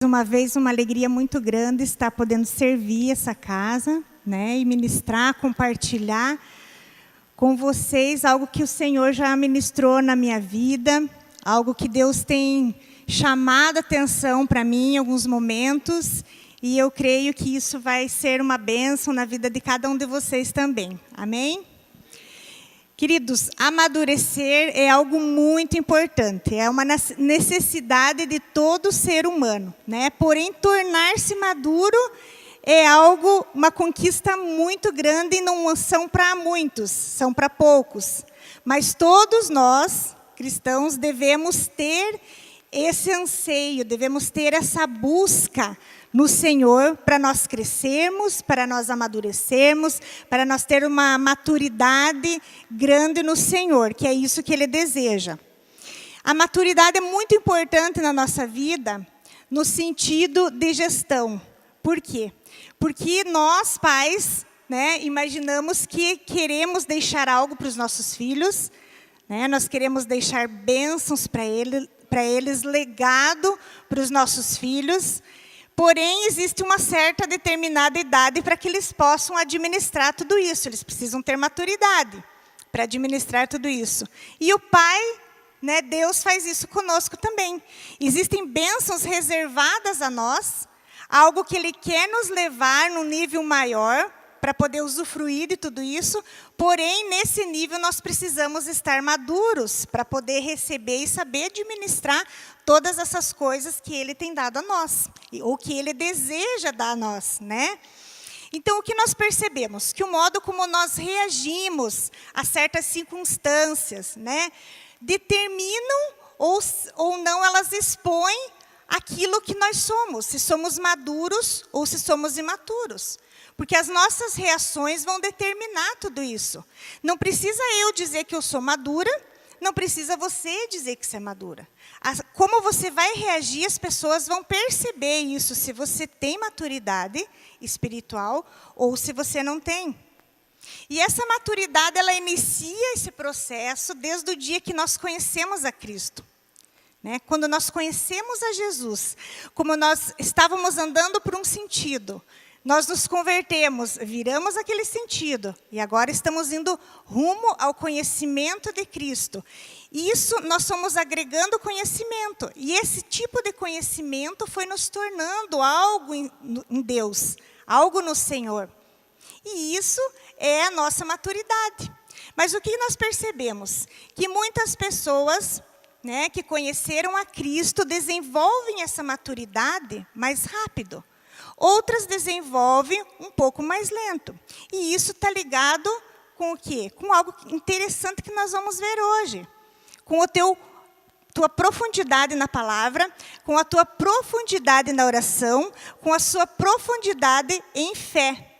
Uma vez, uma alegria muito grande estar podendo servir essa casa, né, e ministrar, compartilhar com vocês algo que o Senhor já ministrou na minha vida, algo que Deus tem chamado a atenção para mim em alguns momentos, e eu creio que isso vai ser uma bênção na vida de cada um de vocês também. Amém? Queridos, amadurecer é algo muito importante, é uma necessidade de todo ser humano, né? Porém, tornar-se maduro é algo, uma conquista muito grande e não são para muitos, são para poucos. Mas todos nós, cristãos, devemos ter esse anseio, devemos ter essa busca no Senhor para nós crescermos, para nós amadurecermos, para nós ter uma maturidade grande no Senhor, que é isso que Ele deseja. A maturidade é muito importante na nossa vida, no sentido de gestão. Por quê? Porque nós, pais, né, imaginamos que queremos deixar algo para os nossos filhos, né, nós queremos deixar bênçãos para eles, legado para os nossos filhos. Porém, existe uma certa determinada idade para que eles possam administrar tudo isso. Eles precisam ter maturidade para administrar tudo isso. E o Pai, né, Deus faz isso conosco também. Existem bênçãos reservadas a nós, algo que Ele quer nos levar num nível maior, para poder usufruir de tudo isso. Porém, nesse nível, nós precisamos estar maduros para poder receber e saber administrar todas essas coisas que Ele tem dado a nós, ou que Ele deseja dar a nós, né? Então, o que nós percebemos? Que o modo como nós reagimos a certas circunstâncias, né, determinam ou não elas expõem aquilo que nós somos, se somos maduros ou se somos imaturos. Porque as nossas reações vão determinar tudo isso. Não precisa eu dizer que eu sou madura, não precisa você dizer que você é madura. Como você vai reagir, as pessoas vão perceber isso, se você tem maturidade espiritual ou se você não tem. E essa maturidade, ela inicia esse processo desde o dia que nós conhecemos a Cristo. Né? Quando nós conhecemos a Jesus, como nós estávamos andando por um sentido, nós nos convertemos, viramos aquele sentido, e agora estamos indo rumo ao conhecimento de Cristo. E isso nós somos agregando conhecimento, e esse tipo de conhecimento foi nos tornando algo em Deus, algo no Senhor. E isso é a nossa maturidade. Mas o que nós percebemos? Que muitas pessoas, né, que conheceram a Cristo desenvolvem essa maturidade mais rápido. Outras desenvolvem um pouco mais lento. E isso está ligado com o quê? Com algo interessante que nós vamos ver hoje. Com tua profundidade na palavra, com a tua profundidade na oração, com a sua profundidade em fé.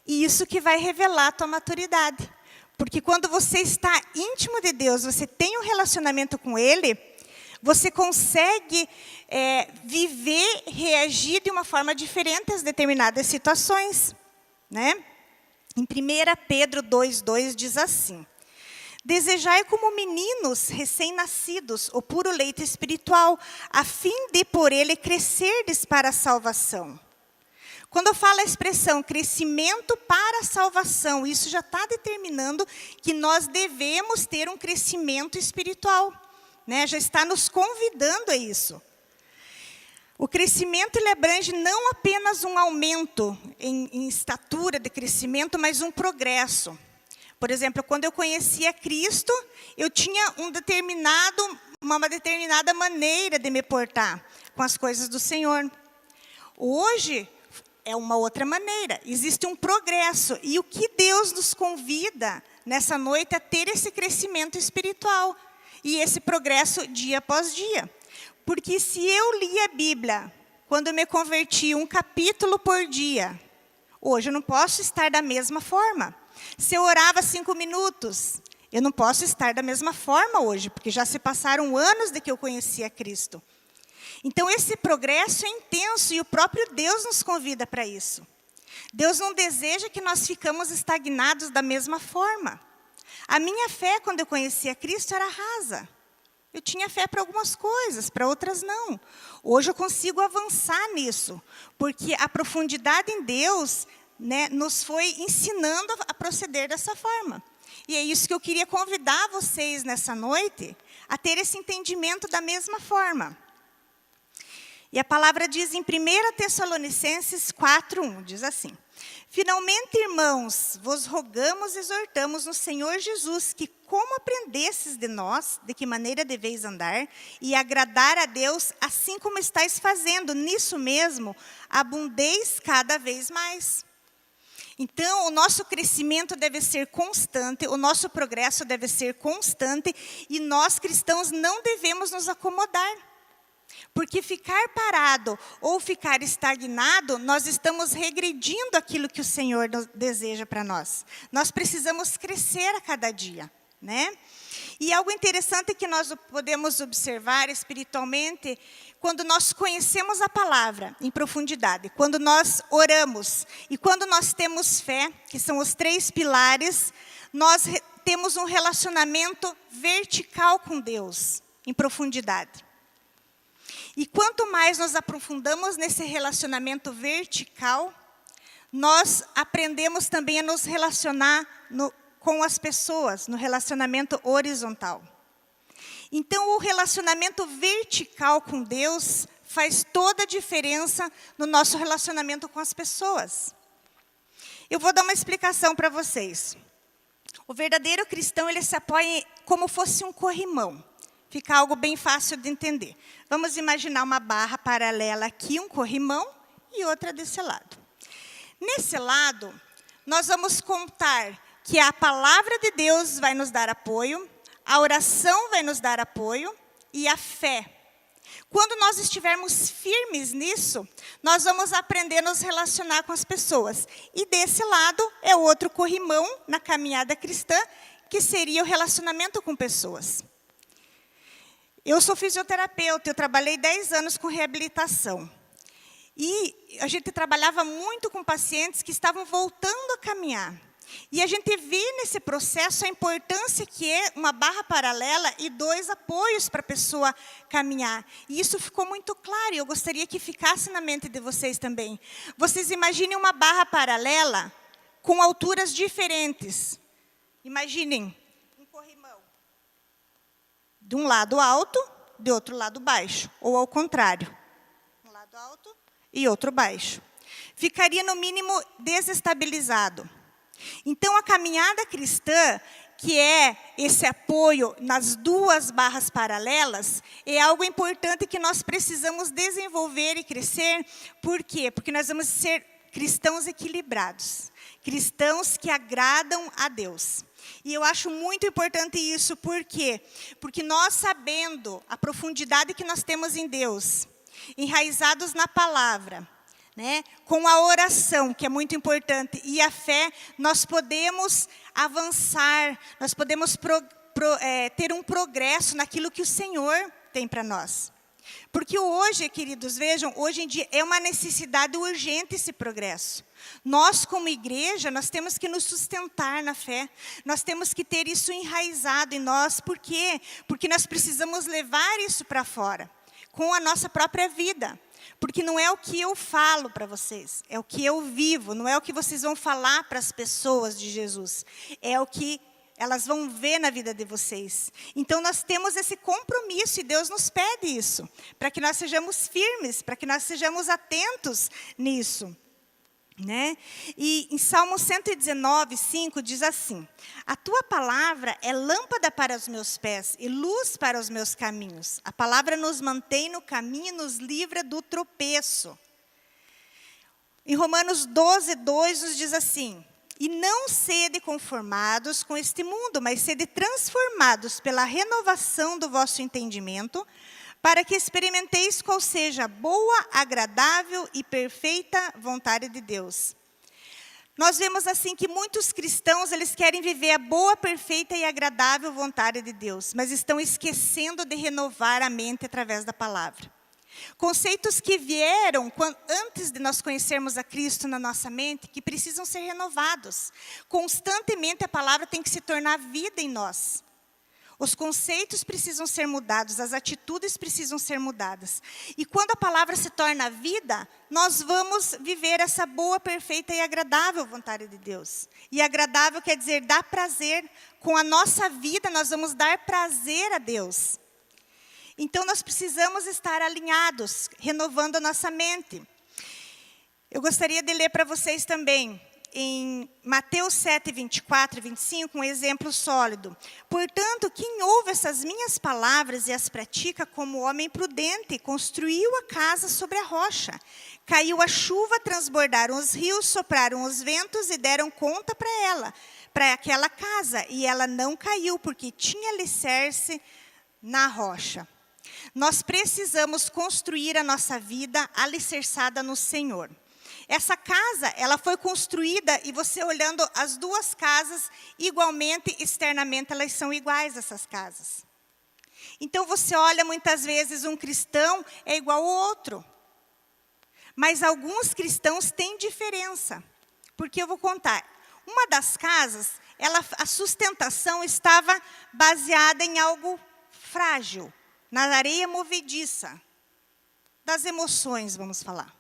E isso que vai revelar a tua maturidade. Porque quando você está íntimo de Deus, você tem um relacionamento com Ele, você consegue viver, reagir de uma forma diferente às determinadas situações. Né? Em 1 Pedro 2,2 diz assim: desejai como meninos recém-nascidos o puro leite espiritual, a fim de por ele crescerdes para a salvação. Quando eu falo a expressão crescimento para a salvação, isso já está determinando que nós devemos ter um crescimento espiritual. Né? Já está nos convidando a isso. O crescimento ele abrange não apenas um aumento em estatura de crescimento, mas um progresso. Por exemplo, quando eu conhecia Cristo, eu tinha uma determinada maneira de me portar com as coisas do Senhor. Hoje é uma outra maneira, existe um progresso. E o que Deus nos convida nessa noite é ter esse crescimento espiritual. E esse progresso dia após dia. Porque se eu li a Bíblia, quando eu me converti, um capítulo por dia, hoje eu não posso estar da mesma forma. Se eu orava 5 minutos, eu não posso estar da mesma forma hoje, porque já se passaram anos de que eu conheci a Cristo. Então, esse progresso é intenso e o próprio Deus nos convida para isso. Deus não deseja que nós ficamos estagnados da mesma forma. A minha fé, quando eu conheci a Cristo, era rasa. Eu tinha fé para algumas coisas, para outras não. Hoje eu consigo avançar nisso, porque a profundidade em Deus, né, nos foi ensinando a proceder dessa forma. E é isso que eu queria convidar vocês nessa noite, a ter esse entendimento da mesma forma. E a palavra diz em 1 Tessalonicenses 4:1, diz assim: finalmente, irmãos, vos rogamos e exortamos no Senhor Jesus, que como aprendesses de nós, de que maneira deveis andar, e agradar a Deus, assim como estáis fazendo, nisso mesmo, abundeis cada vez mais. Então, o nosso crescimento deve ser constante, o nosso progresso deve ser constante, e nós cristãos não devemos nos acomodar. Porque ficar parado ou ficar estagnado, nós estamos regredindo aquilo que o Senhor deseja para nós. Nós precisamos crescer a cada dia, né? E algo interessante que nós podemos observar espiritualmente, quando nós conhecemos a palavra em profundidade, quando nós oramos e quando nós temos fé, que são os 3 pilares, nós temos um relacionamento vertical com Deus, em profundidade. E quanto mais nós aprofundamos nesse relacionamento vertical, nós aprendemos também a nos relacionar com as pessoas, no relacionamento horizontal. Então, o relacionamento vertical com Deus faz toda a diferença no nosso relacionamento com as pessoas. Eu vou dar uma explicação para vocês. O verdadeiro cristão, ele se apoia como fosse um corrimão. Fica algo bem fácil de entender. Vamos imaginar uma barra paralela aqui, um corrimão, e outra desse lado. Nesse lado, nós vamos contar que a palavra de Deus vai nos dar apoio, a oração vai nos dar apoio e a fé. Quando nós estivermos firmes nisso, nós vamos aprender a nos relacionar com as pessoas. E desse lado é o outro corrimão na caminhada cristã, que seria o relacionamento com pessoas. Eu sou fisioterapeuta, eu trabalhei 10 anos com reabilitação. E a gente trabalhava muito com pacientes que estavam voltando a caminhar. E a gente vê nesse processo a importância que é uma barra paralela e 2 apoios para a pessoa caminhar. E isso ficou muito claro, e eu gostaria que ficasse na mente de vocês também. Vocês imaginem uma barra paralela com alturas diferentes. Imaginem um corrimão. De um lado alto, de outro lado baixo. Ou ao contrário. Um lado alto e outro baixo. Ficaria, no mínimo, desestabilizado. Então, a caminhada cristã, que é esse apoio nas 2 barras paralelas, é algo importante que nós precisamos desenvolver e crescer. Por quê? Porque nós vamos ser cristãos equilibrados. Cristãos que agradam a Deus. E eu acho muito importante isso, por quê? Porque nós, sabendo a profundidade que nós temos em Deus, enraizados na palavra, né, com a oração, que é muito importante, e a fé, nós podemos avançar, nós podemos ter um progresso naquilo que o Senhor tem para nós. Porque hoje, queridos, vejam, hoje em dia é uma necessidade urgente esse progresso. Nós, como igreja, nós temos que nos sustentar na fé. Nós temos que ter isso enraizado em nós. Por quê? Porque nós precisamos levar isso para fora, com a nossa própria vida. Porque não é o que eu falo para vocês, é o que eu vivo. Não é o que vocês vão falar para as pessoas de Jesus. É o que elas vão ver na vida de vocês. Então, nós temos esse compromisso, e Deus nos pede isso, para que nós sejamos firmes, para que nós sejamos atentos nisso. Né? E em Salmo 119, 5, diz assim: a tua palavra é lâmpada para os meus pés e luz para os meus caminhos. A palavra nos mantém no caminho e nos livra do tropeço. Em Romanos 12, 2, nos diz assim: e não sede conformados com este mundo, mas sede transformados pela renovação do vosso entendimento, para que experimenteis qual seja a boa, agradável e perfeita vontade de Deus. Nós vemos assim que muitos cristãos, eles querem viver a boa, perfeita e agradável vontade de Deus, mas estão esquecendo de renovar a mente através da palavra. Conceitos que vieram antes de nós conhecermos a Cristo na nossa mente, que precisam ser renovados. Constantemente a palavra tem que se tornar vida em nós. Os conceitos precisam ser mudados, as atitudes precisam ser mudadas. E quando a palavra se torna vida, nós vamos viver essa boa, perfeita e agradável vontade de Deus. E agradável quer dizer dar prazer. Com a nossa vida, nós vamos dar prazer a Deus. Então, nós precisamos estar alinhados, renovando a nossa mente. Eu gostaria de ler para vocês também, em Mateus 7, 24 e 25, um exemplo sólido. Portanto, quem ouve essas minhas palavras e as pratica como homem prudente, construiu a casa sobre a rocha. Caiu a chuva, transbordaram os rios, sopraram os ventos e deram conta para aquela casa. E ela não caiu, porque tinha alicerce na rocha. Nós precisamos construir a nossa vida alicerçada no Senhor. Essa casa, ela foi construída, e você olhando as duas casas, igualmente, externamente, elas são iguais, essas casas. Então, você olha muitas vezes, um cristão é igual ao outro. Mas alguns cristãos têm diferença. Porque eu vou contar. Uma das casas, a sustentação estava baseada em algo frágil, na areia movediça, das emoções, vamos falar.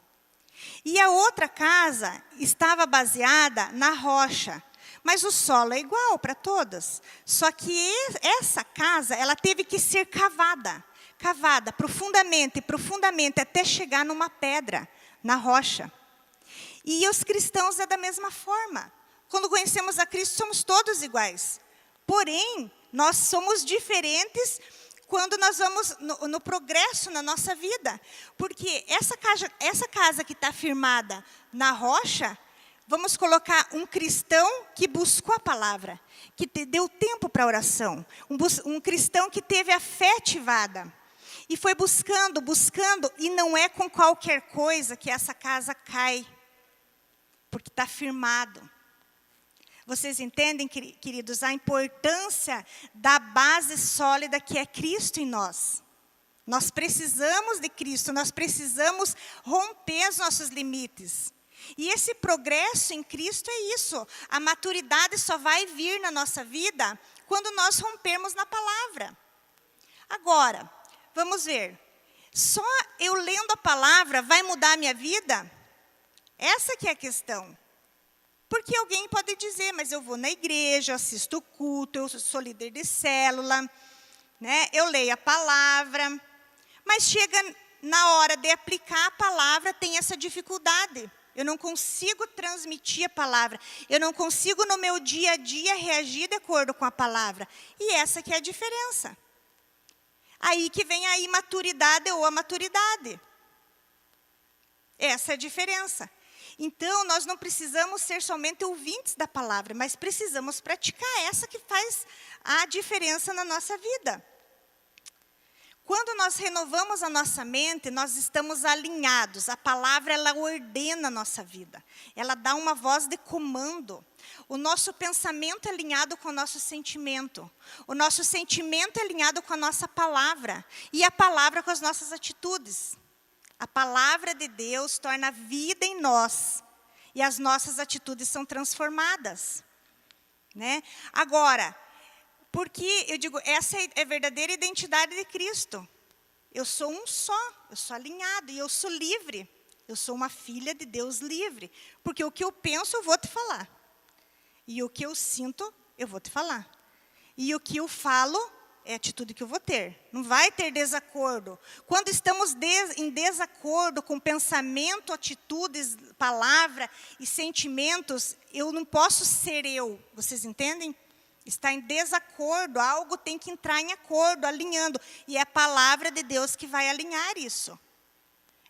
E a outra casa estava baseada na rocha, mas o solo é igual para todas. Só que essa casa, ela teve que ser cavada profundamente, até chegar numa pedra, na rocha. E os cristãos é da mesma forma. Quando conhecemos a Cristo, somos todos iguais. Porém, nós somos diferentes quando nós vamos no progresso na nossa vida. Porque essa casa que está firmada na rocha, vamos colocar um cristão que buscou a palavra, que deu tempo para a oração. Um cristão que teve a fé ativada. E foi buscando, e não é com qualquer coisa que essa casa cai. Porque está firmado. Vocês entendem, queridos, a importância da base sólida que é Cristo em nós. Nós precisamos de Cristo, nós precisamos romper os nossos limites. E esse progresso em Cristo é isso. A maturidade só vai vir na nossa vida quando nós rompermos na palavra. Agora, vamos ver. Só eu lendo a palavra vai mudar a minha vida? Essa que é a questão. Porque alguém pode dizer, mas eu vou na igreja, eu assisto o culto, eu sou líder de célula, né? Eu leio a palavra. Mas chega na hora de aplicar a palavra, tem essa dificuldade. Eu não consigo transmitir a palavra. Eu não consigo, no meu dia a dia, reagir de acordo com a palavra. E essa que é a diferença. Aí que vem a imaturidade ou a maturidade. Essa é a diferença. Então, nós não precisamos ser somente ouvintes da palavra, mas precisamos praticar essa que faz a diferença na nossa vida. Quando nós renovamos a nossa mente, nós estamos alinhados. A palavra, ela ordena a nossa vida. Ela dá uma voz de comando. O nosso pensamento é alinhado com o nosso sentimento. O nosso sentimento é alinhado com a nossa palavra. E a palavra com as nossas atitudes. A palavra de Deus torna vida em nós. E as nossas atitudes são transformadas. Né? Agora, porque eu digo, essa é a verdadeira identidade de Cristo. Eu sou um só, eu sou alinhado e eu sou livre. Eu sou uma filha de Deus livre. Porque o que eu penso, eu vou te falar. E o que eu sinto, eu vou te falar. E o que eu falo, é a atitude que eu vou ter. Não vai ter desacordo. Quando estamos em desacordo com pensamento, atitudes, palavra e sentimentos, eu não posso ser eu. Vocês entendem? Está em desacordo, algo tem que entrar em acordo, alinhando. E é a palavra de Deus que vai alinhar isso.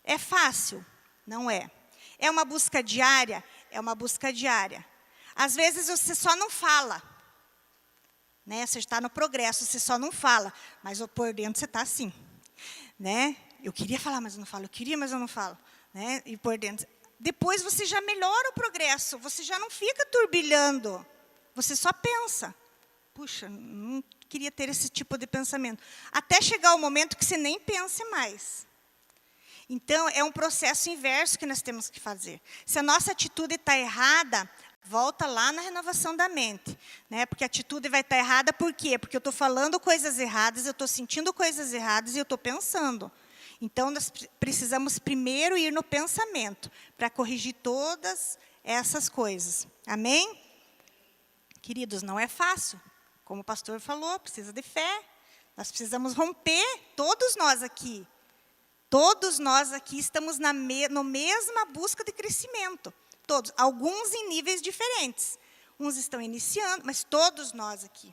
É fácil? Não é. É uma busca diária? É uma busca diária. Às vezes você só não fala. Né? Você está no progresso, você só não fala. Mas por dentro você está assim. Né? Eu queria falar, mas eu não falo. Eu queria, mas eu não falo. Né? E por dentro. Depois você já melhora o progresso. Você já não fica turbilhando. Você só pensa. Puxa, não queria ter esse tipo de pensamento. Até chegar o momento que você nem pense mais. Então, é um processo inverso que nós temos que fazer. Se a nossa atitude está errada, Volta lá na renovação da mente, né? Porque a atitude vai estar errada, por quê? Porque eu estou falando coisas erradas, eu estou sentindo coisas erradas e eu estou pensando. Então, nós precisamos primeiro ir no pensamento, para corrigir todas essas coisas. Amém? Queridos, não é fácil. Como o pastor falou, precisa de fé. Nós precisamos romper, todos nós aqui. Todos nós aqui estamos na mesma busca de crescimento. Todos, alguns em níveis diferentes. Uns estão iniciando, mas todos nós aqui.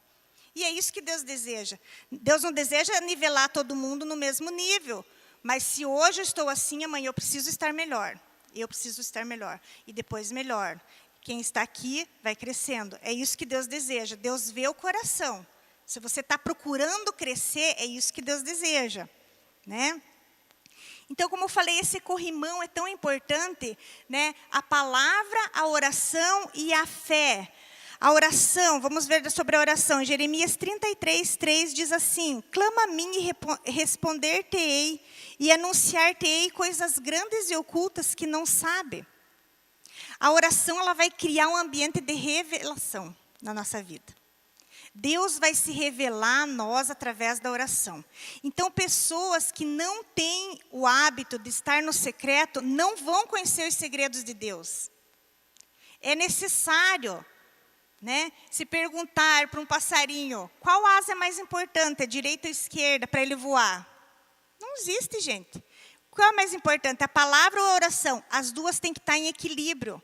E é isso que Deus deseja. Deus não deseja nivelar todo mundo no mesmo nível. Mas se hoje eu estou assim, amanhã eu preciso estar melhor. Eu preciso estar melhor. E depois melhor. Quem está aqui vai crescendo. É isso que Deus deseja. Deus vê o coração. Se você está procurando crescer, é isso que Deus deseja, né? Então, como eu falei, esse corrimão é tão importante, né? A palavra, a oração e a fé. A oração, vamos ver sobre a oração. Jeremias 33:3 diz assim: clama a mim e responder-te-ei, e anunciar-te-ei coisas grandes e ocultas que não sabe. A oração, ela vai criar um ambiente de revelação na nossa vida. Deus vai se revelar a nós através da oração. Então, pessoas que não têm o hábito de estar no secreto, não vão conhecer os segredos de Deus. É necessário, né, se perguntar para um passarinho, qual asa é mais importante, a direita ou a esquerda, para ele voar? Não existe, gente. Qual é mais importante, a palavra ou a oração? As duas têm que estar em equilíbrio.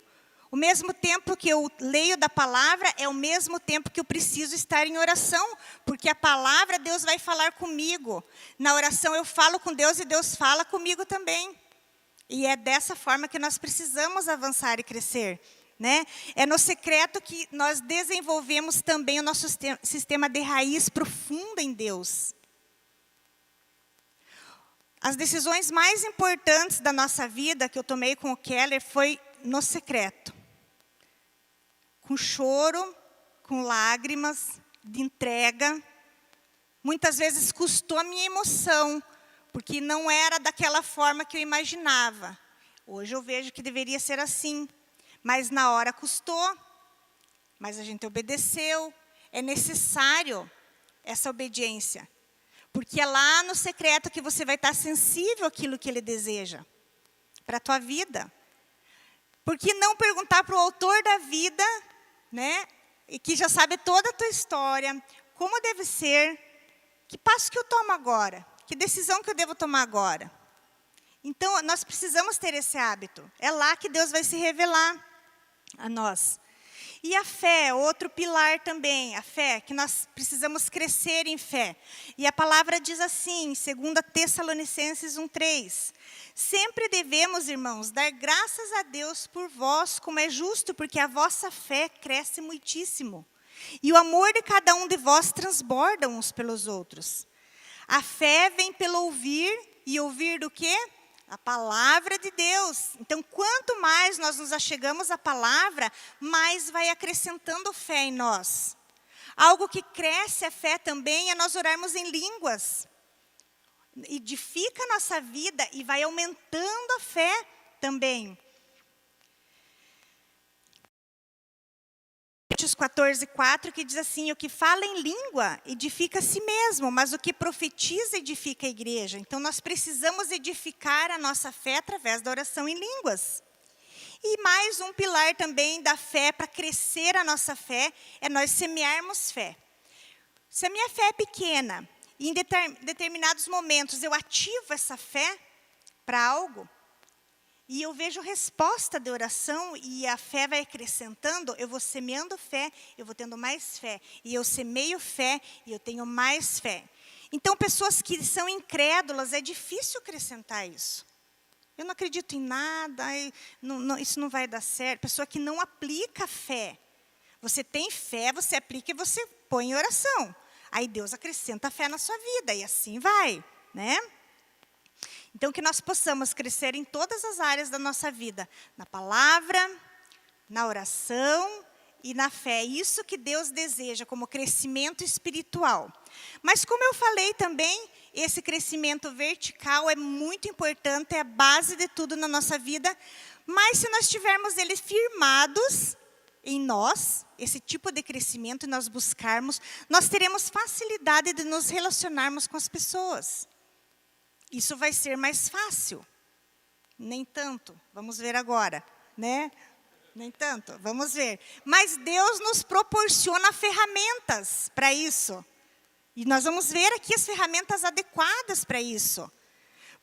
O mesmo tempo que eu leio da palavra, é o mesmo tempo que eu preciso estar em oração, porque a palavra, Deus vai falar comigo. Na oração eu falo com Deus e Deus fala comigo também. E é dessa forma que nós precisamos avançar e crescer, né? É no secreto que nós desenvolvemos também o nosso sistema de raiz profunda em Deus. As decisões mais importantes da nossa vida, que eu tomei com o Keller, foi no secreto. Com choro, com lágrimas, de entrega. Muitas vezes custou a minha emoção, porque não era daquela forma que eu imaginava. Hoje eu vejo que deveria ser assim, mas na hora custou, mas a gente obedeceu. É necessário essa obediência, porque é lá no secreto que você vai estar sensível àquilo que Ele deseja para a tua vida. Por que não perguntar para o autor da vida, né, e que já sabe toda a tua história, como deve ser, que passo que eu tomo agora, que decisão que eu devo tomar agora? Então, nós precisamos ter esse hábito. É lá que Deus vai se revelar a nós. E a fé, outro pilar também, a fé, que nós precisamos crescer em fé. E a palavra diz assim, em 2 Tessalonicenses 1:3, sempre devemos, irmãos, dar graças a Deus por vós, como é justo, porque a vossa fé cresce muitíssimo. E o amor de cada um de vós transborda uns pelos outros. A fé vem pelo ouvir, e ouvir do quê? A palavra de Deus. Então, quanto mais nós nos achegamos à palavra, mais vai acrescentando fé em nós. Algo que cresce a fé também é nós orarmos em línguas. Edifica a nossa vida e vai aumentando a fé também. Coríntios 14:4, que diz assim, o que fala em língua edifica a si mesmo, mas o que profetiza edifica a igreja. Então, nós precisamos edificar a nossa fé através da oração em línguas. E mais um pilar também da fé, para crescer a nossa fé, é nós semearmos fé. Se a minha fé é pequena, e em determinados momentos eu ativo essa fé para algo, e eu vejo resposta de oração e a fé vai acrescentando, eu vou semeando fé, eu vou tendo mais fé. E eu semeio fé e eu tenho mais fé. Então, pessoas que são incrédulas, é difícil acrescentar isso. Eu não acredito em nada, isso não vai dar certo. Pessoa que não aplica fé. Você tem fé, você aplica e você põe em oração. Aí Deus acrescenta a fé na sua vida e assim vai, né? Então, que nós possamos crescer em todas as áreas da nossa vida. Na palavra, na oração e na fé. É isso que Deus deseja como crescimento espiritual. Mas como eu falei também, esse crescimento vertical é muito importante, é a base de tudo na nossa vida. Mas se nós tivermos ele firmados, em nós, esse tipo de crescimento, e nós buscarmos, nós teremos facilidade de nos relacionarmos com as pessoas. Isso vai ser mais fácil. Nem tanto, vamos ver agora, né? Nem tanto, vamos ver. Mas Deus nos proporciona ferramentas para isso. E nós vamos ver aqui as ferramentas adequadas para isso.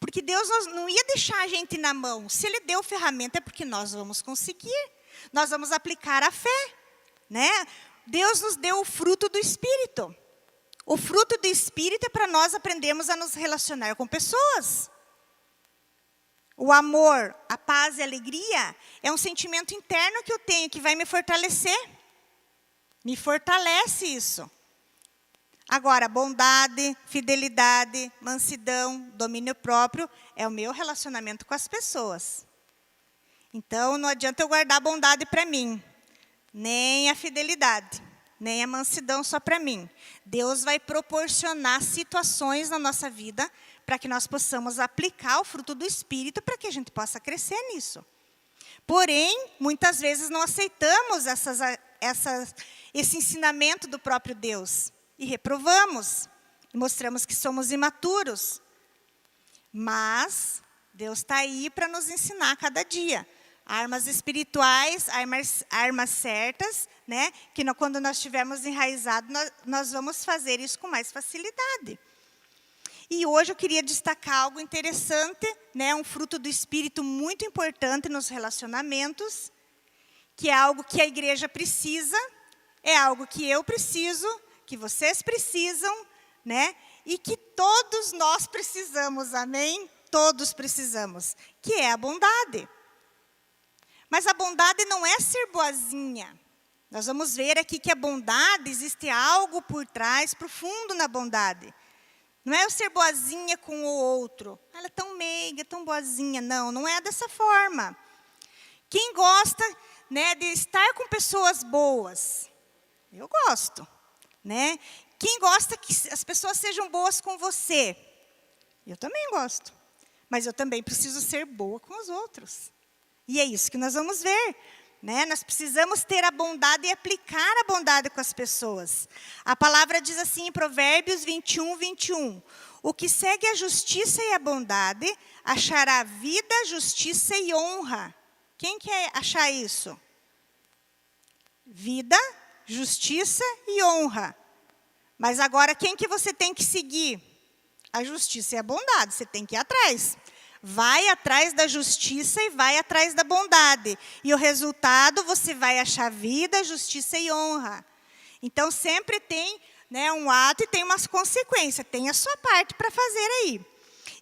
Porque Deus não ia deixar a gente na mão. Se Ele deu ferramenta é porque nós vamos conseguir. Nós vamos aplicar a fé, né? Deus nos deu o fruto do Espírito. O fruto do Espírito é para nós aprendermos a nos relacionar com pessoas. O amor, a paz e a alegria é um sentimento interno que eu tenho, que vai me fortalecer. Me fortalece isso. Agora, bondade, fidelidade, mansidão, domínio próprio, é o meu relacionamento com as pessoas. Então, não adianta eu guardar a bondade para mim, nem a fidelidade, nem a mansidão só para mim. Deus vai proporcionar situações na nossa vida para que nós possamos aplicar o fruto do Espírito para que a gente possa crescer nisso. Porém, muitas vezes não aceitamos esse ensinamento do próprio Deus. E reprovamos, e mostramos que somos imaturos. Mas Deus está aí para nos ensinar cada dia. Armas espirituais, armas certas, né? Que quando nós estivermos enraizados, nós vamos fazer isso com mais facilidade. E hoje eu queria destacar algo interessante, né? Um fruto do Espírito muito importante nos relacionamentos, que é algo que a igreja precisa, é algo que eu preciso, que vocês precisam, né? E que todos nós precisamos, amém? Todos precisamos, que é a bondade. Mas a bondade não é ser boazinha. Nós vamos ver aqui que a bondade, existe algo por trás, profundo na bondade. Não é eu ser boazinha com o outro. Ela é tão meiga, tão boazinha. Não, não é dessa forma. Quem gosta, né, de estar com pessoas boas? Eu gosto. Né? Quem gosta que as pessoas sejam boas com você? Eu também gosto. Mas eu também preciso ser boa com os outros. E é isso que nós vamos ver. Né? Nós precisamos ter a bondade e aplicar a bondade com as pessoas. A palavra diz assim em Provérbios 21, 21. O que segue a justiça e a bondade, achará vida, justiça e honra. Quem quer achar isso? Vida, justiça e honra. Mas agora, quem que você tem que seguir? A justiça e a bondade, você tem que ir atrás. Vai atrás da justiça e vai atrás da bondade. E o resultado, você vai achar vida, justiça e honra. Então, sempre tem, né, um ato e tem umas consequências. Tem a sua parte para fazer aí.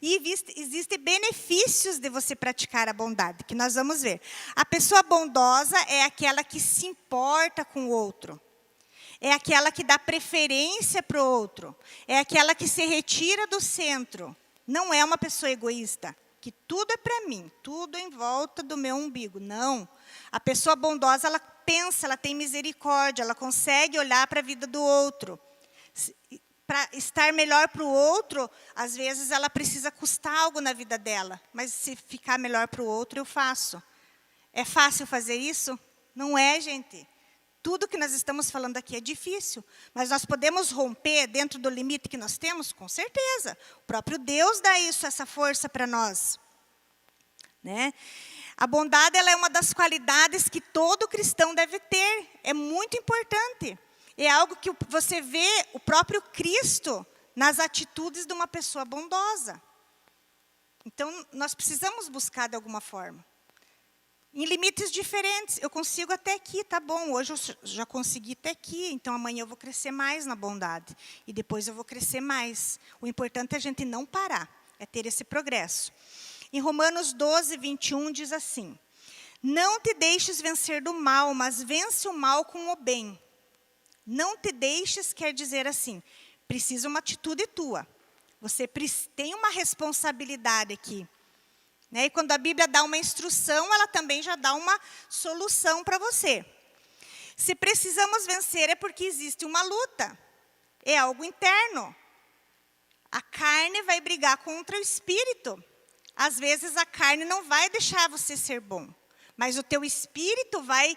E existem benefícios de você praticar a bondade, que nós vamos ver. A pessoa bondosa é aquela que se importa com o outro. É aquela que dá preferência para o outro. É aquela que se retira do centro. Não é uma pessoa egoísta, que tudo é para mim, tudo em volta do meu umbigo. Não. A pessoa bondosa, ela pensa, ela tem misericórdia, ela consegue olhar para a vida do outro. Para estar melhor para o outro, às vezes ela precisa custar algo na vida dela. Mas se ficar melhor para o outro, eu faço. É fácil fazer isso? Não é, gente. Tudo que nós estamos falando aqui é difícil. Mas nós podemos romper dentro do limite que nós temos? Com certeza. O próprio Deus dá isso, essa força para nós. Né? A bondade, ela é uma das qualidades que todo cristão deve ter. É muito importante. É algo que você vê o próprio Cristo nas atitudes de uma pessoa bondosa. Então, nós precisamos buscar de alguma forma. Em limites diferentes. Eu consigo até aqui, tá bom. Hoje eu já consegui até aqui. Então, amanhã eu vou crescer mais na bondade. E depois eu vou crescer mais. O importante é a gente não parar. É ter esse progresso. Em Romanos 12, 21, diz assim. Não te deixes vencer do mal, mas vence o mal com o bem. Não te deixes quer dizer assim, precisa uma atitude tua. Você tem uma responsabilidade aqui. Né? E quando a Bíblia dá uma instrução, ela também já dá uma solução para você. Se precisamos vencer é porque existe uma luta. É algo interno. A carne vai brigar contra o espírito. Às vezes a carne não vai deixar você ser bom. Mas o teu espírito vai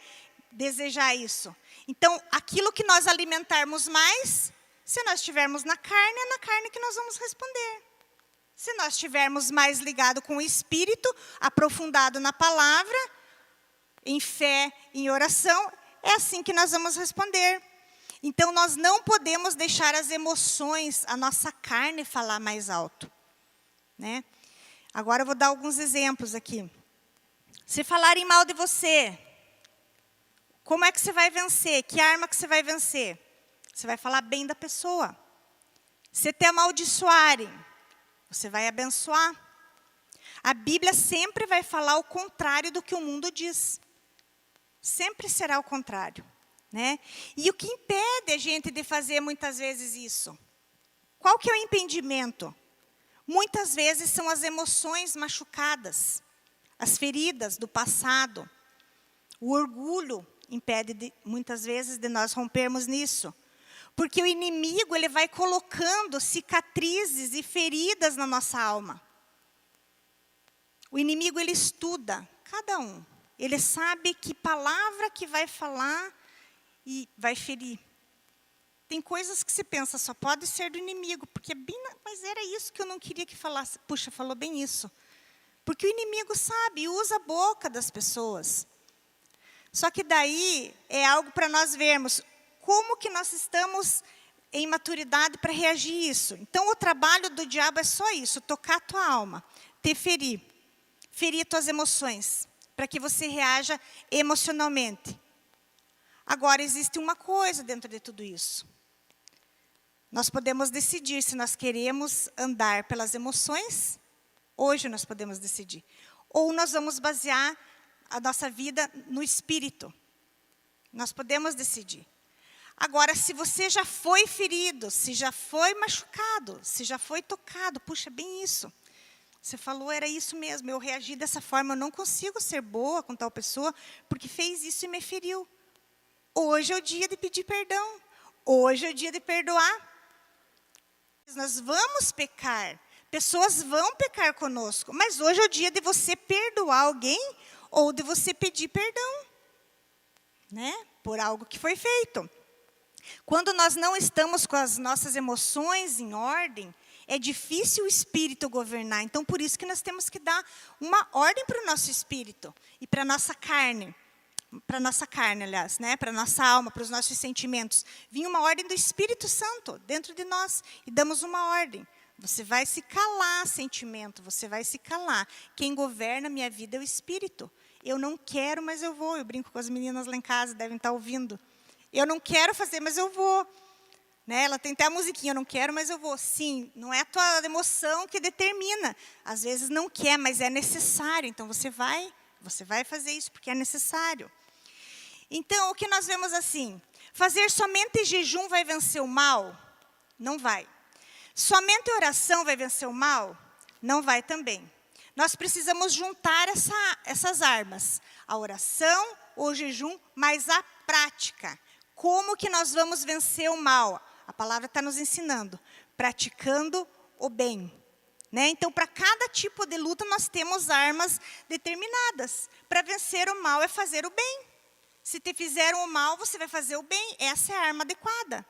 desejar isso. Então, aquilo que nós alimentarmos mais, se nós estivermos na carne, é na carne que nós vamos responder. Se nós estivermos mais ligados com o Espírito, aprofundado na palavra, em fé, em oração, é assim que nós vamos responder. Então, nós não podemos deixar as emoções, a nossa carne falar mais alto, né? Agora, eu vou dar alguns exemplos aqui. Se falarem mal de você, como é que você vai vencer? Que arma que você vai vencer? Você vai falar bem da pessoa. Se te amaldiçoarem, você vai abençoar. A Bíblia sempre vai falar o contrário do que o mundo diz. Sempre será o contrário, né? E o que impede a gente de fazer muitas vezes isso? Qual que é o impedimento? Muitas vezes são as emoções machucadas, as feridas do passado. O orgulho impede, muitas vezes, de nós rompermos nisso. Porque o inimigo, ele vai colocando cicatrizes e feridas na nossa alma. O inimigo, ele estuda cada um. Ele sabe que palavra que vai falar e vai ferir. Tem coisas que se pensa, só pode ser do inimigo, porque mas era isso que eu não queria que falasse. Puxa, falou bem isso. Porque o inimigo sabe e usa a boca das pessoas. Só que daí é algo para nós vermos como que nós estamos em maturidade para reagir a isso. Então, o trabalho do diabo é só isso, tocar a tua alma, te ferir tuas emoções, para que você reaja emocionalmente. Agora, existe uma coisa dentro de tudo isso. Nós podemos decidir se nós queremos andar pelas emoções. Hoje nós podemos decidir. Ou nós vamos basear a nossa vida no Espírito. Nós podemos decidir. Agora, se você já foi ferido, se já foi machucado, se já foi tocado, puxa, bem isso. Você falou, era isso mesmo, eu reagi dessa forma, eu não consigo ser boa com tal pessoa, porque fez isso e me feriu. Hoje é o dia de pedir perdão. Hoje é o dia de perdoar. Nós vamos pecar. Pessoas vão pecar conosco. Mas hoje é o dia de você perdoar alguém ou de você pedir perdão, né? Por algo que foi feito. Quando nós não estamos com as nossas emoções em ordem, é difícil o espírito governar. Então, por isso que nós temos que dar uma ordem para o nosso espírito e para a nossa carne. Para a nossa carne, aliás, né? Para a nossa alma, para os nossos sentimentos. Vinha uma ordem do Espírito Santo dentro de nós e damos uma ordem. Você vai se calar, sentimento, você vai se calar. Quem governa a minha vida é o Espírito. Eu não quero, mas eu vou. Eu brinco com as meninas lá em casa, devem estar ouvindo. Eu não quero fazer, mas eu vou. Né? Ela tem até a musiquinha, eu não quero, mas eu vou. Sim, não é a tua emoção que determina. Às vezes não quer, mas é necessário. Então você vai fazer isso porque é necessário. Então, o que nós vemos assim? Fazer somente jejum vai vencer o mal? Não vai. Somente oração vai vencer o mal? Não vai também. Nós precisamos juntar essas armas. A oração, o jejum, mas a prática. Como que nós vamos vencer o mal? A palavra está nos ensinando. Praticando o bem. Né? Então, para cada tipo de luta, nós temos armas determinadas. Para vencer o mal é fazer o bem. Se te fizeram o mal, você vai fazer o bem. Essa é a arma adequada.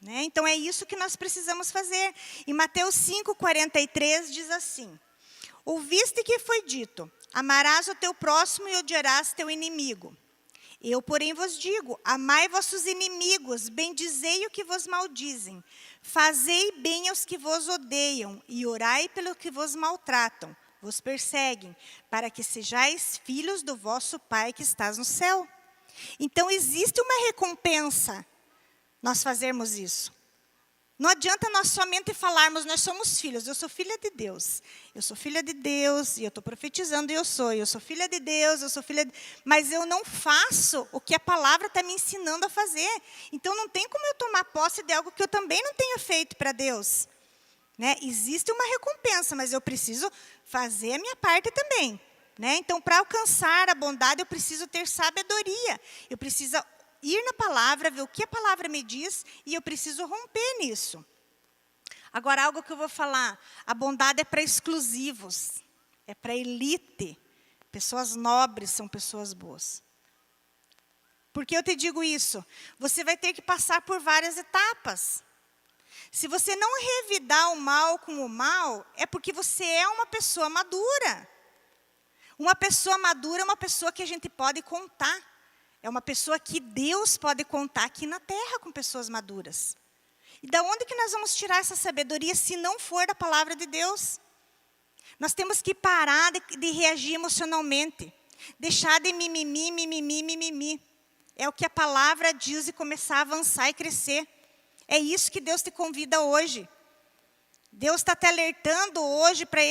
Né? Então, é isso que nós precisamos fazer. Em Mateus 5:43 diz assim: ouviste que foi dito, amarás o teu próximo e odiarás teu inimigo. Eu, porém, vos digo, amai vossos inimigos, bendizei o que vos maldizem, fazei bem aos que vos odeiam, e orai pelo que vos maltratam, vos perseguem, para que sejais filhos do vosso Pai que estás no céu. Então, existe uma recompensa nós fazermos isso. Não adianta nós somente falarmos, nós somos filhos, eu sou filha de Deus. Eu sou filha de Deus, e eu estou profetizando, e eu sou filha de Deus, eu sou filha de... Mas eu não faço o que a palavra está me ensinando a fazer. Então, não tem como eu tomar posse de algo que eu também não tenha feito para Deus. Né? Existe uma recompensa, mas eu preciso fazer a minha parte também. Né? Então, para alcançar a bondade, eu preciso ter sabedoria. Eu preciso ir na palavra, ver o que a palavra me diz, e eu preciso romper nisso. Agora, algo que eu vou falar, a bondade é para exclusivos, é para elite. Pessoas nobres são pessoas boas. Por que eu te digo isso? Você vai ter que passar por várias etapas. Se você não revidar o mal com o mal, é porque você é uma pessoa madura. Uma pessoa madura é uma pessoa que a gente pode contar. É uma pessoa que Deus pode contar aqui na terra com pessoas maduras. E da onde que nós vamos tirar essa sabedoria se não for da palavra de Deus? Nós temos que parar de reagir emocionalmente. Deixar de mimimi, mimimi, mimimi. É o que a palavra diz e começar a avançar e crescer. É isso que Deus te convida hoje. Deus está te alertando hoje para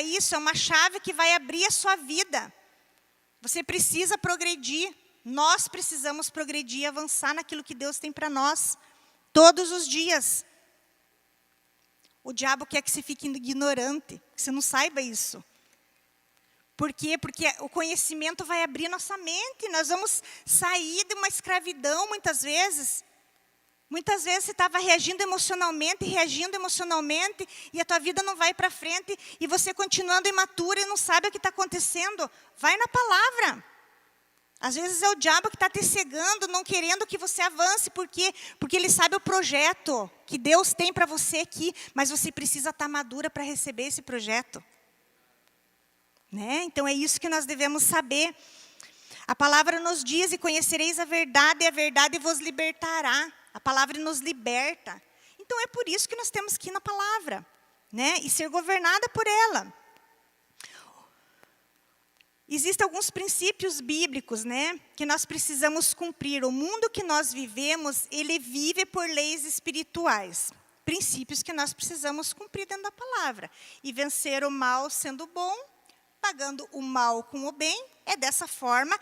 isso. É uma chave que vai abrir a sua vida. Você precisa progredir. Nós precisamos progredir e avançar naquilo que Deus tem para nós. Todos os dias. O diabo quer que você fique ignorante. Que você não saiba isso. Por quê? Porque o conhecimento vai abrir nossa mente. Nós vamos sair de uma escravidão muitas vezes. Muitas vezes você estava reagindo emocionalmente, e a tua vida não vai para frente, e você continuando imatura e não sabe o que está acontecendo. Vai na palavra. Às vezes é o diabo que está te cegando, não querendo que você avance. Por quê? Porque ele sabe o projeto que Deus tem para você aqui, mas você precisa estar madura para receber esse projeto. Né? Então é isso que nós devemos saber. A palavra nos diz, e conhecereis a verdade vos libertará. A palavra nos liberta. Então, é por isso que nós temos que ir na palavra, né? E ser governada por ela. Existem alguns princípios bíblicos, né? Que nós precisamos cumprir. O mundo que nós vivemos, ele vive por leis espirituais. Princípios que nós precisamos cumprir dentro da palavra. E vencer o mal sendo bom, pagando o mal com o bem. É dessa forma,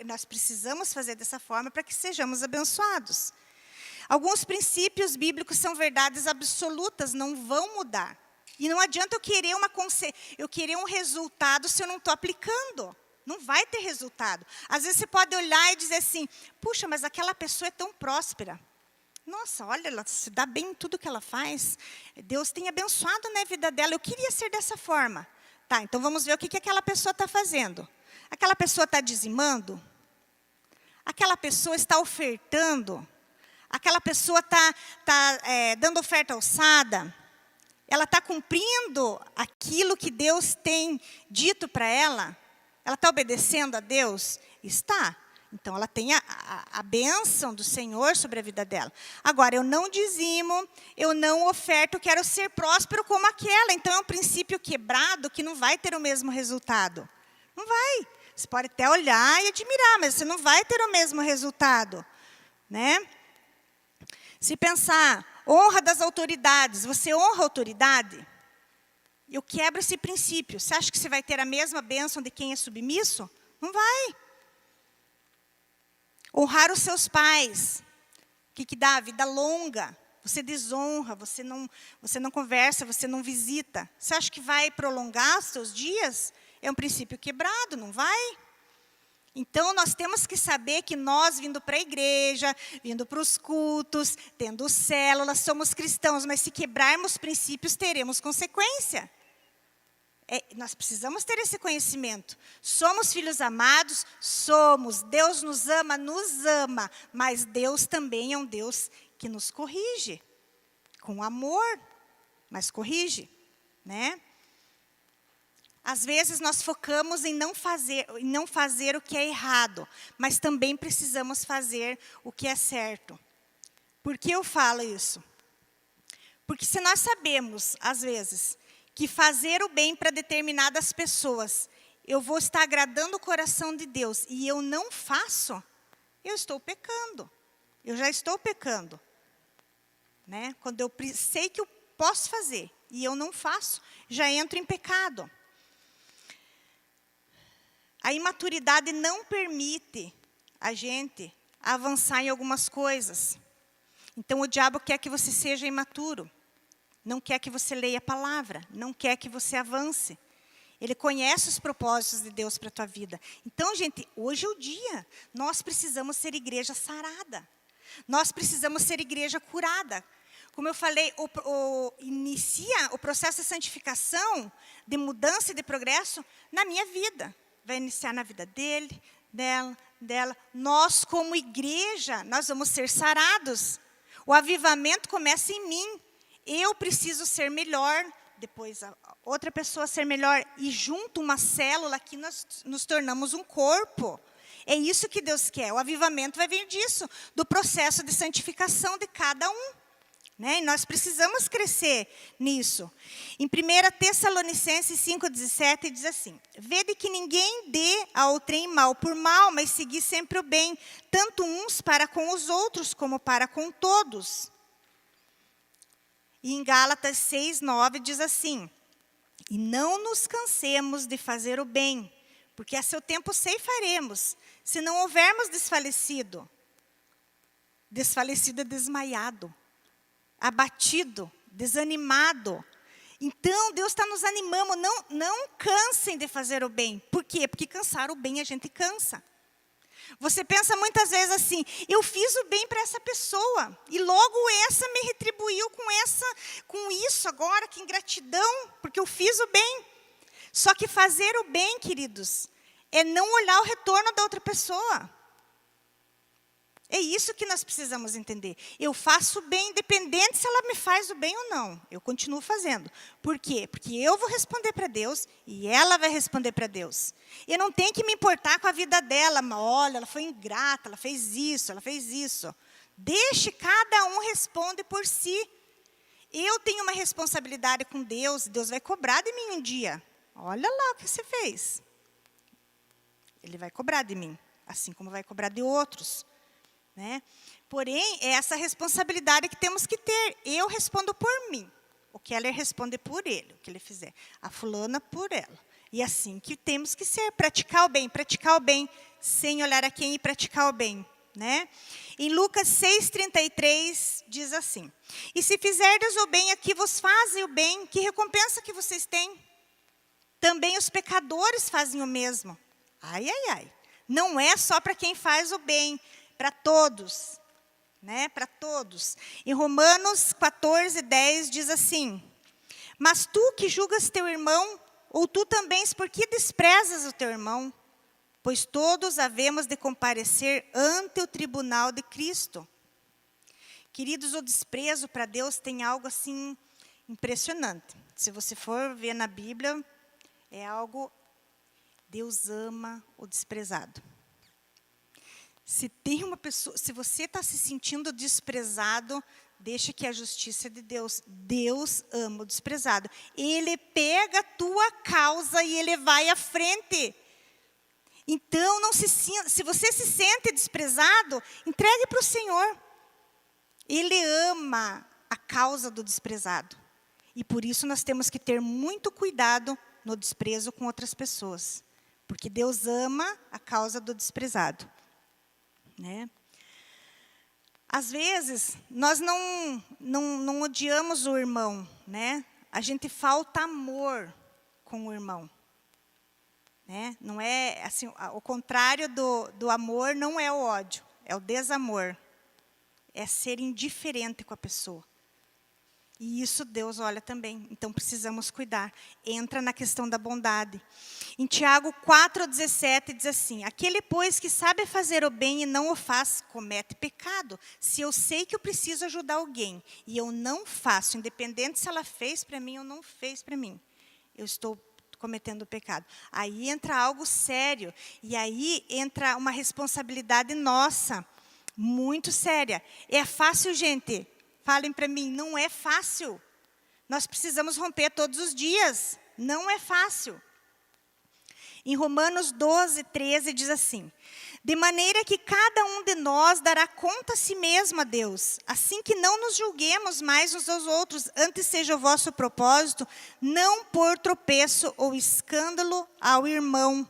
nós precisamos fazer dessa forma para que sejamos abençoados. Alguns princípios bíblicos são verdades absolutas, não vão mudar. E não adianta eu querer um resultado se eu não estou aplicando. Não vai ter resultado. Às vezes você pode olhar e dizer assim, puxa, mas aquela pessoa é tão próspera. Nossa, olha, ela se dá bem em tudo que ela faz. Deus tem abençoado na vida dela. Eu queria ser dessa forma. Tá, então vamos ver o que aquela pessoa está fazendo. Aquela pessoa está dizimando? Aquela pessoa está ofertando? Aquela pessoa está dando oferta alçada? Ela está cumprindo aquilo que Deus tem dito para ela? Ela está obedecendo a Deus? Está. Então, ela tem a bênção do Senhor sobre a vida dela. Agora, eu não dizimo, eu não oferto, eu quero ser próspero como aquela. Então, é um princípio quebrado que não vai ter o mesmo resultado. Não vai. Você pode até olhar e admirar, mas você não vai ter o mesmo resultado. Né? Se pensar, honra das autoridades, você honra a autoridade? Eu quebro esse princípio. Você acha que você vai ter a mesma bênção de quem é submisso? Não vai. Honrar os seus pais. O que dá? Vida longa. Você desonra, você não conversa, você não visita. Você acha que vai prolongar os seus dias? É um princípio quebrado, não vai? Então, nós temos que saber que nós, vindo para a igreja, vindo para os cultos, tendo células, somos cristãos, mas se quebrarmos princípios, teremos consequência. Nós precisamos ter esse conhecimento. Somos filhos amados? Somos. Deus nos ama, mas Deus também é um Deus que nos corrige, com amor, mas corrige, né? Às vezes nós focamos em não fazer o que é errado, mas também precisamos fazer o que é certo. Por que eu falo isso? Porque se nós sabemos, às vezes, que fazer o bem para determinadas pessoas, eu vou estar agradando o coração de Deus, e eu não faço, eu estou pecando. Eu já estou pecando. Né? Quando eu sei que eu posso fazer, e eu não faço, já entro em pecado. A imaturidade não permite a gente avançar em algumas coisas. Então, o diabo quer que você seja imaturo. Não quer que você leia a palavra. Não quer que você avance. Ele conhece os propósitos de Deus para a tua vida. Então, gente, hoje é o dia. Nós precisamos ser igreja sarada. Nós precisamos ser igreja curada. Como eu falei, inicia o processo de santificação, de mudança e de progresso na minha vida. Vai iniciar na vida dele, dela, dela, nós como igreja, nós vamos ser sarados. O avivamento começa em mim. Eu preciso ser melhor, depois a outra pessoa ser melhor. E junto uma célula que nós nos tornamos um corpo. É isso que Deus quer. O avivamento vai vir disso, do processo de santificação de cada um. Né? E nós precisamos crescer nisso. Em 1 Tessalonicenses 5,17 diz assim: vede que ninguém dê a outrem mal por mal, mas seguir sempre o bem, tanto uns para com os outros, como para com todos. E em Gálatas 6,9 diz assim: e não nos cansemos de fazer o bem, porque a seu tempo ceifaremos, se não houvermos desfalecido. Desfalecido é desmaiado, abatido, desanimado. Então, Deus está nos animando, não cansem de fazer o bem. Por quê? Porque cansar o bem a gente cansa. Você pensa muitas vezes assim, eu fiz o bem para essa pessoa, e logo essa me retribuiu com isso agora, que ingratidão, porque eu fiz o bem. Só que fazer o bem, queridos, é não olhar o retorno da outra pessoa. É isso que nós precisamos entender. Eu faço o bem, independente se ela me faz o bem ou não. Eu continuo fazendo. Por quê? Porque eu vou responder para Deus e ela vai responder para Deus. Eu não tenho que me importar com a vida dela. Olha, ela foi ingrata, ela fez isso, ela fez isso. Deixe, cada um responde por si. Eu tenho uma responsabilidade com Deus. Deus vai cobrar de mim um dia. Olha lá o que você fez. Ele vai cobrar de mim, assim como vai cobrar de outros. Né? Porém, é essa responsabilidade que temos que ter. Eu respondo por mim. O Keller responde por ele, o que ele fizer. A fulana por ela. E assim que temos que ser. Praticar o bem, sem olhar a quem, e praticar o bem. Né? Em Lucas 6,33 diz assim: e se fizerdes o bem a que vos fazem o bem, que recompensa que vocês têm? Também os pecadores fazem o mesmo. Ai, ai, ai. Não é só para quem faz o bem, para todos, né? Para todos. Em Romanos 14:10 diz assim: mas tu que julgas teu irmão, ou tu também, por que desprezas o teu irmão? Pois todos havemos de comparecer ante o tribunal de Cristo. Queridos, o desprezo para Deus tem algo assim impressionante. Se você for ver na Bíblia, é algo, Deus ama o desprezado. Se tem uma pessoa, se você está se sentindo desprezado, deixa que a justiça de Deus. Deus ama o desprezado. Ele pega a tua causa e ele vai à frente. Então, não se você se sente desprezado, entregue para o Senhor. Ele ama a causa do desprezado. E por isso nós temos que ter muito cuidado no desprezo com outras pessoas. Porque Deus ama a causa do desprezado. Né? Às vezes, nós não odiamos o irmão, né? A gente falta amor com o irmão. Né? Não é assim, o contrário do amor não é o ódio, é o desamor. É ser indiferente com a pessoa. E isso Deus olha também, então precisamos cuidar. Entra na questão da bondade. Em Tiago 4,17 diz assim: aquele, pois, que sabe fazer o bem e não o faz, comete pecado. Se eu sei que eu preciso ajudar alguém e eu não faço, independente se ela fez para mim ou não fez para mim, eu estou cometendo pecado. Aí entra algo sério, e aí entra uma responsabilidade nossa, muito séria. É fácil, gente? Falem para mim, não é fácil. Nós precisamos romper todos os dias. Não é fácil. Em Romanos 12:13 diz assim: de maneira que cada um de nós dará conta a si mesmo a Deus, assim que não nos julguemos mais uns aos outros, antes seja o vosso propósito, não pôr tropeço ou escândalo ao irmão.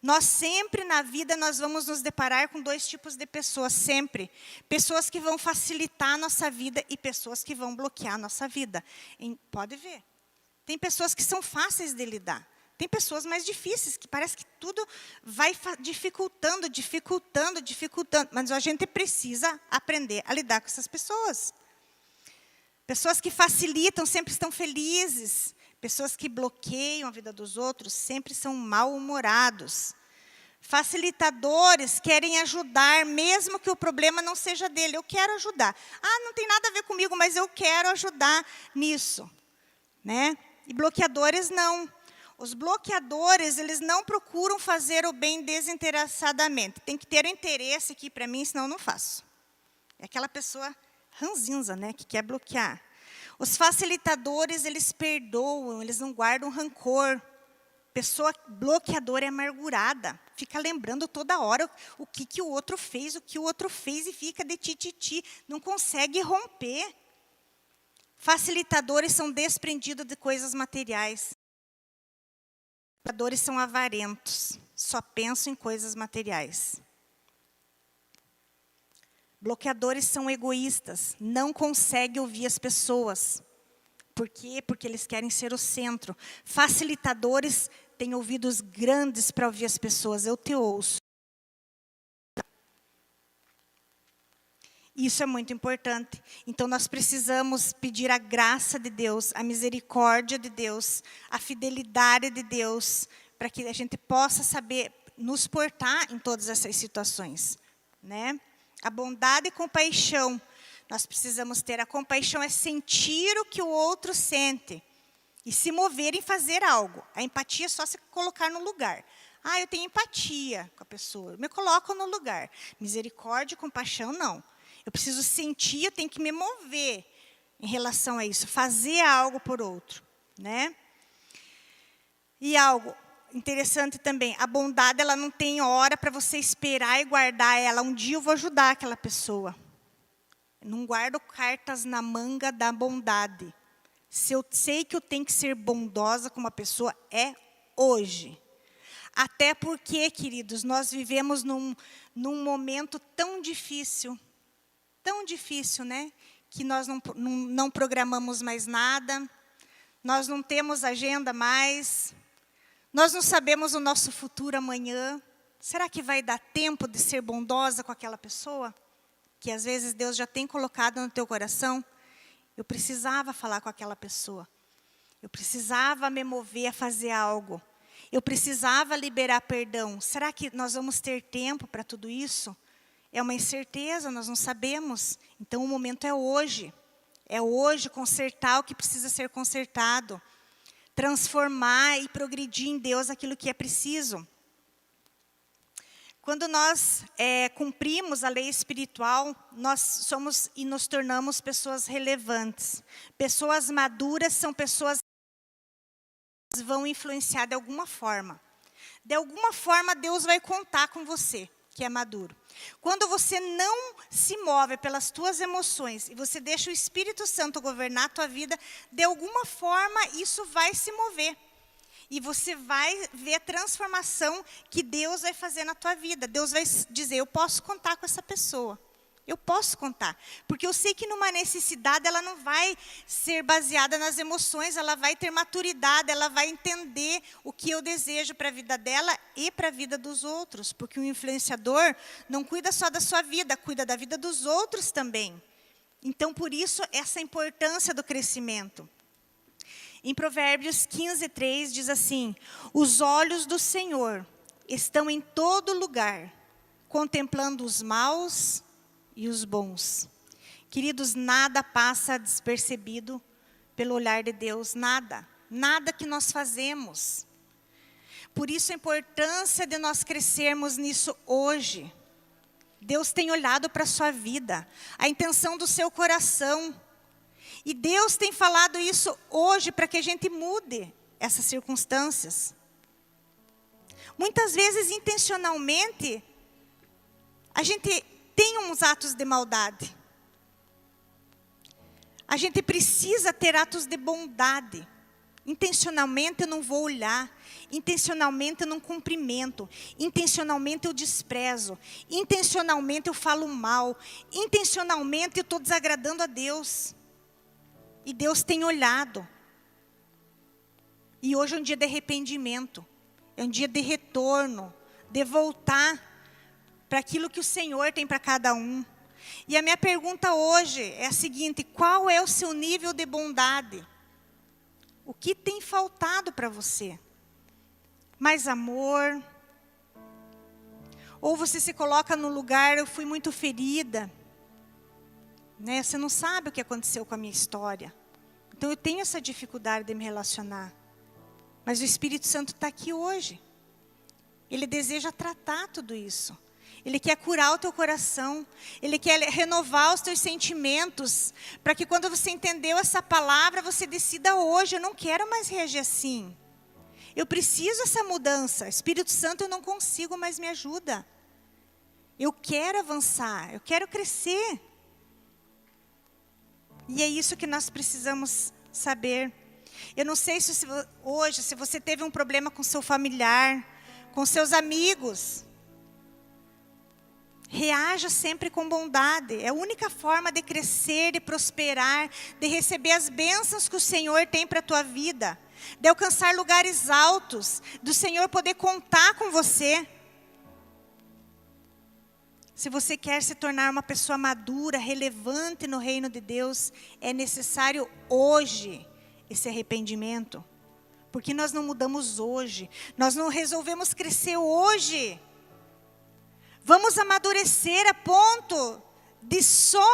Nós sempre na vida nós vamos nos deparar com dois tipos de pessoas, sempre. Pessoas que vão facilitar a nossa vida e pessoas que vão bloquear a nossa vida. Pode ver. Tem pessoas que são fáceis de lidar. Tem pessoas mais difíceis, que parece que tudo vai dificultando. Mas a gente precisa aprender a lidar com essas pessoas. Pessoas que facilitam sempre estão felizes. Pessoas que bloqueiam a vida dos outros sempre são mal-humorados. Facilitadores querem ajudar, mesmo que o problema não seja dele. Eu quero ajudar. Ah, não tem nada a ver comigo, mas eu quero ajudar nisso, né? E bloqueadores não. Os bloqueadores, eles não procuram fazer o bem desinteressadamente. Tem que ter um interesse aqui para mim, senão eu não faço. É aquela pessoa ranzinza, né, que quer bloquear. Os facilitadores, eles perdoam, eles não guardam rancor. Pessoa bloqueadora é amargurada. Fica lembrando toda hora o que o outro fez, e fica de tititi. Não consegue romper. Facilitadores são desprendidos de coisas materiais. Facilitadores são avarentos. Só pensam em coisas materiais. Bloqueadores são egoístas. Não conseguem ouvir as pessoas. Por quê? Porque eles querem ser o centro. Facilitadores têm ouvidos grandes para ouvir as pessoas. Eu te ouço. Isso é muito importante. Então, nós precisamos pedir a graça de Deus, a misericórdia de Deus, a fidelidade de Deus, para que a gente possa saber nos portar em todas essas situações, né? A bondade e compaixão. Nós precisamos ter. A compaixão é sentir o que o outro sente e se mover em fazer algo. A empatia é só se colocar no lugar. Ah, eu tenho empatia com a pessoa. Eu me coloco no lugar. Misericórdia e compaixão, não. Eu preciso sentir, eu tenho que me mover em relação a isso. Fazer algo por outro, né? E algo interessante também. A bondade, ela não tem hora para você esperar e guardar ela. Um dia eu vou ajudar aquela pessoa. Não guardo cartas na manga da bondade. Se eu sei que eu tenho que ser bondosa com uma pessoa, é hoje. Até porque, queridos, nós vivemos num momento tão difícil, né? Que nós não programamos mais nada, nós não temos agenda mais, nós não sabemos o nosso futuro amanhã. Será que vai dar tempo de ser bondosa com aquela pessoa? Que às vezes Deus já tem colocado no teu coração. Eu precisava falar com aquela pessoa. Eu precisava me mover a fazer algo. Eu precisava liberar perdão. Será que nós vamos ter tempo para tudo isso? É uma incerteza, nós não sabemos. Então, o momento é hoje. É hoje consertar o que precisa ser consertado. Transformar e progredir em Deus aquilo que é preciso. Quando nós cumprimos a lei espiritual, nós somos e nos tornamos pessoas relevantes. Pessoas maduras são pessoas que vão influenciar de alguma forma. De alguma forma, Deus vai contar com você, que é maduro. Quando você não se move pelas tuas emoções e você deixa o Espírito Santo governar a tua vida, de alguma forma isso vai se mover. E você vai ver a transformação que Deus vai fazer na tua vida. Deus vai dizer, eu posso contar com essa pessoa. Eu posso contar. Porque eu sei que numa necessidade ela não vai ser baseada nas emoções, ela vai ter maturidade, ela vai entender o que eu desejo para a vida dela e para a vida dos outros. Porque o influenciador não cuida só da sua vida, cuida da vida dos outros também. Então, por isso, essa importância do crescimento. Em Provérbios 15:3 diz assim, os olhos do Senhor estão em todo lugar, contemplando os maus e os bons. Queridos, nada passa despercebido pelo olhar de Deus, nada. Nada que nós fazemos. Por isso a importância de nós crescermos nisso hoje. Deus tem olhado para a sua vida, a intenção do seu coração. E Deus tem falado isso hoje para que a gente mude essas circunstâncias. Muitas vezes, intencionalmente, a gente tem uns atos de maldade. A gente precisa ter atos de bondade. Intencionalmente eu não vou olhar. Intencionalmente eu não cumprimento. Intencionalmente eu desprezo. Intencionalmente eu falo mal. Intencionalmente eu estou desagradando a Deus. E Deus tem olhado. E hoje é um dia de arrependimento. É um dia de retorno. De voltar para aquilo que o Senhor tem para cada um. E a minha pergunta hoje é a seguinte: qual é o seu nível de bondade? O que tem faltado para você? Mais amor? Ou você se coloca no lugar, eu fui muito ferida. Né? Você não sabe o que aconteceu com a minha história. Então eu tenho essa dificuldade de me relacionar. Mas o Espírito Santo está aqui hoje. Ele deseja tratar tudo isso. Ele quer curar o teu coração. Ele quer renovar os teus sentimentos. Para que quando você entendeu essa palavra, você decida hoje, eu não quero mais reagir assim. Eu preciso dessa mudança. Espírito Santo, eu não consigo, mas me ajuda. Eu quero avançar, eu quero crescer. E é isso que nós precisamos saber. Eu não sei se hoje, se você teve um problema com seu familiar, com seus amigos. Reaja sempre com bondade. É a única forma de crescer, de prosperar, de receber as bênçãos que o Senhor tem para a tua vida. De alcançar lugares altos, do Senhor poder contar com você. Se você quer se tornar uma pessoa madura, relevante no reino de Deus, é necessário hoje esse arrependimento. Porque nós não mudamos hoje, nós não resolvemos crescer hoje. Vamos amadurecer a ponto de só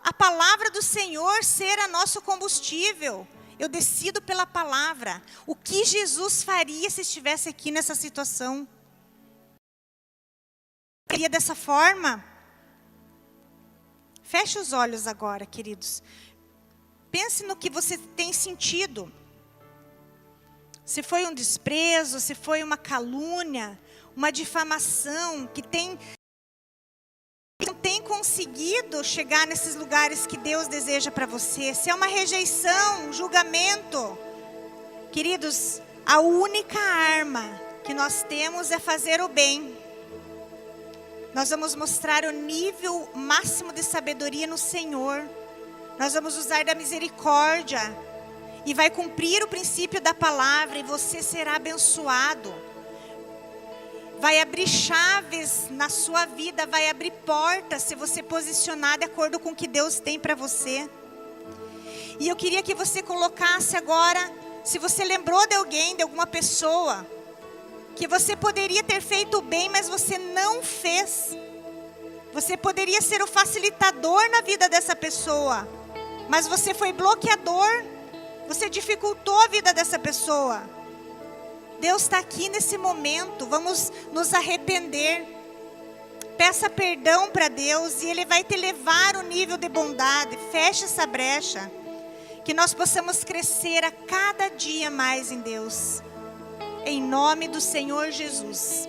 a palavra do Senhor ser a nosso combustível. Eu decido pela palavra. O que Jesus faria se estivesse aqui nessa situação? Seria dessa forma? Feche os olhos agora, queridos. Pense no que você tem sentido. Se foi um desprezo, se foi uma calúnia, uma difamação que não tem conseguido chegar nesses lugares que Deus deseja para você. Se é uma rejeição, um julgamento. Queridos, a única arma que nós temos é fazer o bem. Nós vamos mostrar o nível máximo de sabedoria no Senhor. Nós vamos usar da misericórdia. E vai cumprir o princípio da palavra. E você será abençoado. Vai abrir chaves na sua vida. Vai abrir portas se você posicionar de acordo com o que Deus tem para você. E eu queria que você colocasse agora, se você lembrou de alguém, de alguma pessoa, que você poderia ter feito o bem, mas você não fez. Você poderia ser o facilitador na vida dessa pessoa, mas você foi bloqueador. Você dificultou a vida dessa pessoa. Deus está aqui nesse momento. Vamos nos arrepender. Peça perdão para Deus e Ele vai te levar ao nível de bondade. Feche essa brecha. Que nós possamos crescer a cada dia mais em Deus. Em nome do Senhor Jesus.